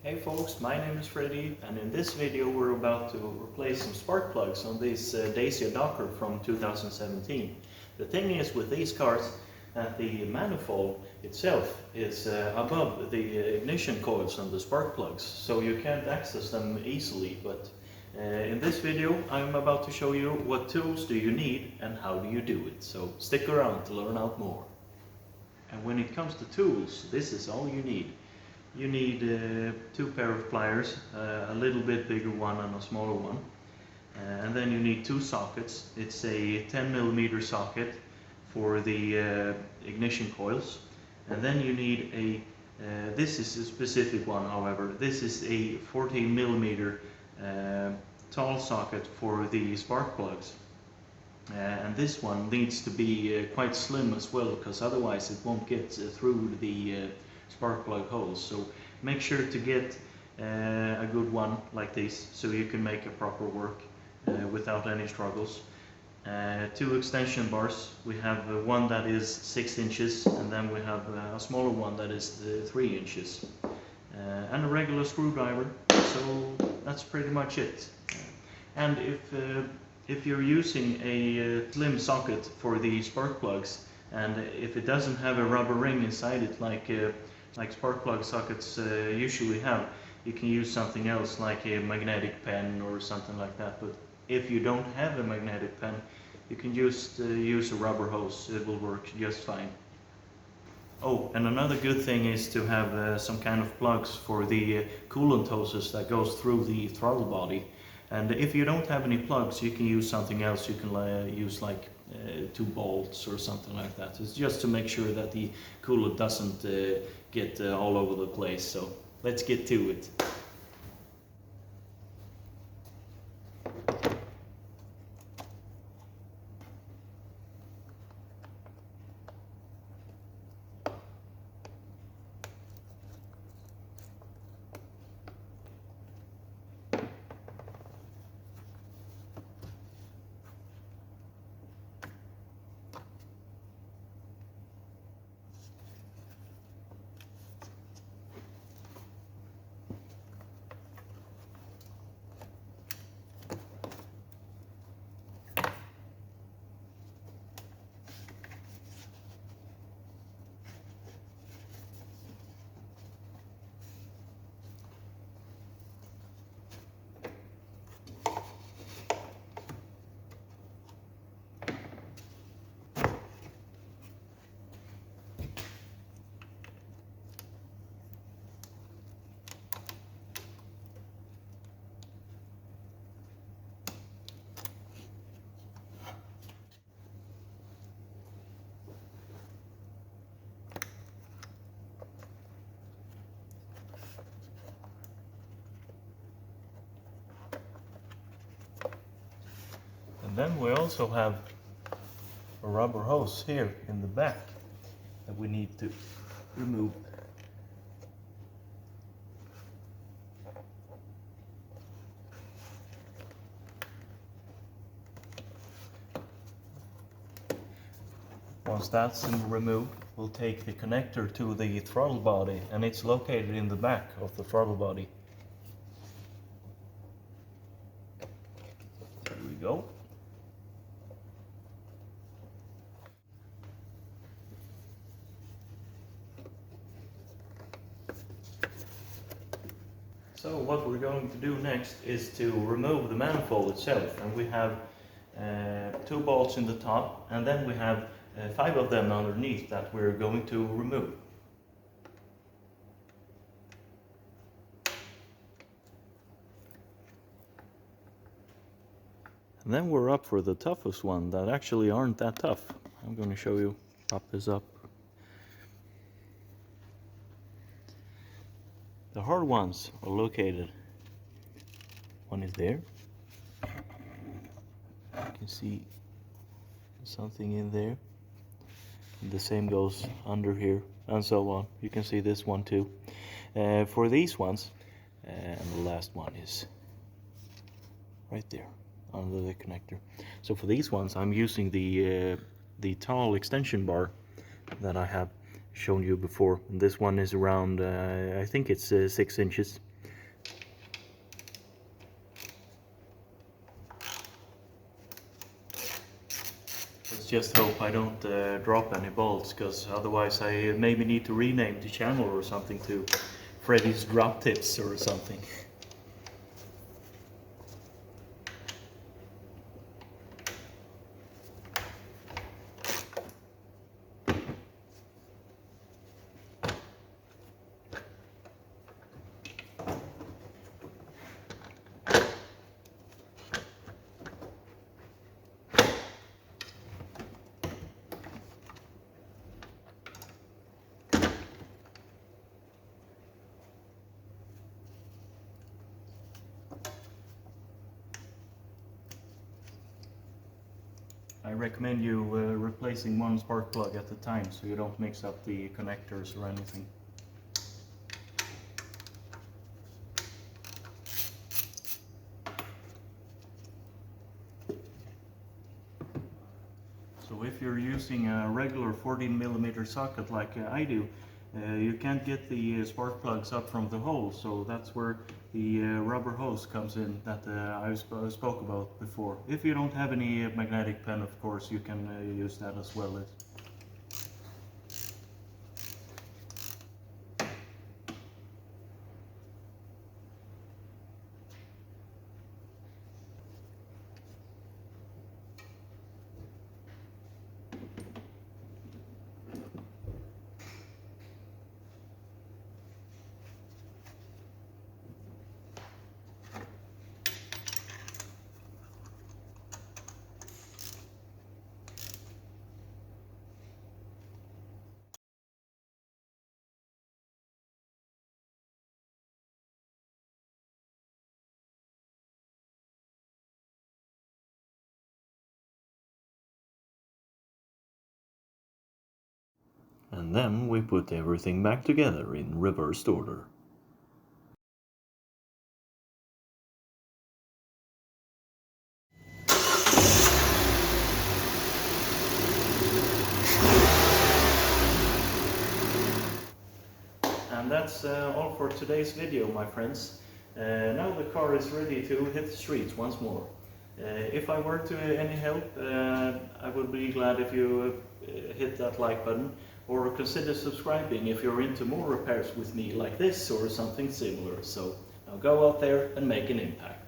Hey folks, my name is Freddy, and in this video we're about to replace some spark plugs on this Dacia Dokker from 2017. The thing is with these cars that the manifold itself is above the ignition coils on the spark plugs, so you can't access them easily. But in this video I'm about to show you what tools do you need and how do you do it. So stick around to learn out more. And when it comes to tools, this is all you need. You need two pair of pliers, a little bit bigger one and a smaller one. And then you need two sockets. It's a 10mm socket for the ignition coils. And then you need this is a specific one, however. This is a 14mm tall socket for the spark plugs. And this one needs to be quite slim as well, because otherwise it won't get through the spark plug holes. So make sure to get a good one like this so you can make a proper work without any struggles. Two extension bars. We have one that is 6 inches, and then we have a smaller one that is 3 inches, and a regular screwdriver. So that's pretty much it. And if you're using a slim socket for the spark plugs, and if it doesn't have a rubber ring inside it like spark plug sockets usually have, you can use something else like a magnetic pen or something like that. But if you don't have a magnetic pen, you can just use a rubber hose. It will work just fine. Oh, and another good thing is to have some kind of plugs for the coolant hoses that goes through the throttle body. And if you don't have any plugs, you can use something else. You can use like 2 bolts or something like that. It's just to make sure that the coolant doesn't get all over the place. So let's get to it. Then we also have a rubber hose here in the back that we need to remove. Once that's removed, we'll take the connector to the throttle body, and it's located in the back of the throttle body. There we go. So what we're going to do next is to remove the manifold itself, and we have 2 bolts in the top, and then we have 5 of them underneath that we're going to remove. And then we're up for the toughest one that actually aren't that tough. I'm going to show you. Pop this up. The hard ones are located. One is there. You can see something in there. And the same goes under here, and so on. You can see this one too. For these ones, and the last one is right there under the connector. So for these ones, I'm using the tall extension bar that I have shown you before. And this one is around, I think it's 6 inches. let's just hope I don't drop any bolts, because otherwise I maybe need to rename the channel or something to Freddy's Drop Tips or something. I recommend you replacing one spark plug at a time so you don't mix up the connectors or anything. So if you're using a regular 14mm socket like I do, you can't get the spark plugs up from the hole, so that's where the rubber hose comes in that I spoke about before. If you don't have any magnetic pen, of course, you can use that as well. And then we put everything back together in reversed order. And that's all for today's video, my friends. Now the car is ready to hit the streets once more. If I were to any help, I would be glad if you hit that like button, or consider subscribing if you're into more repairs with me like this or something similar. So now go out there and make an impact.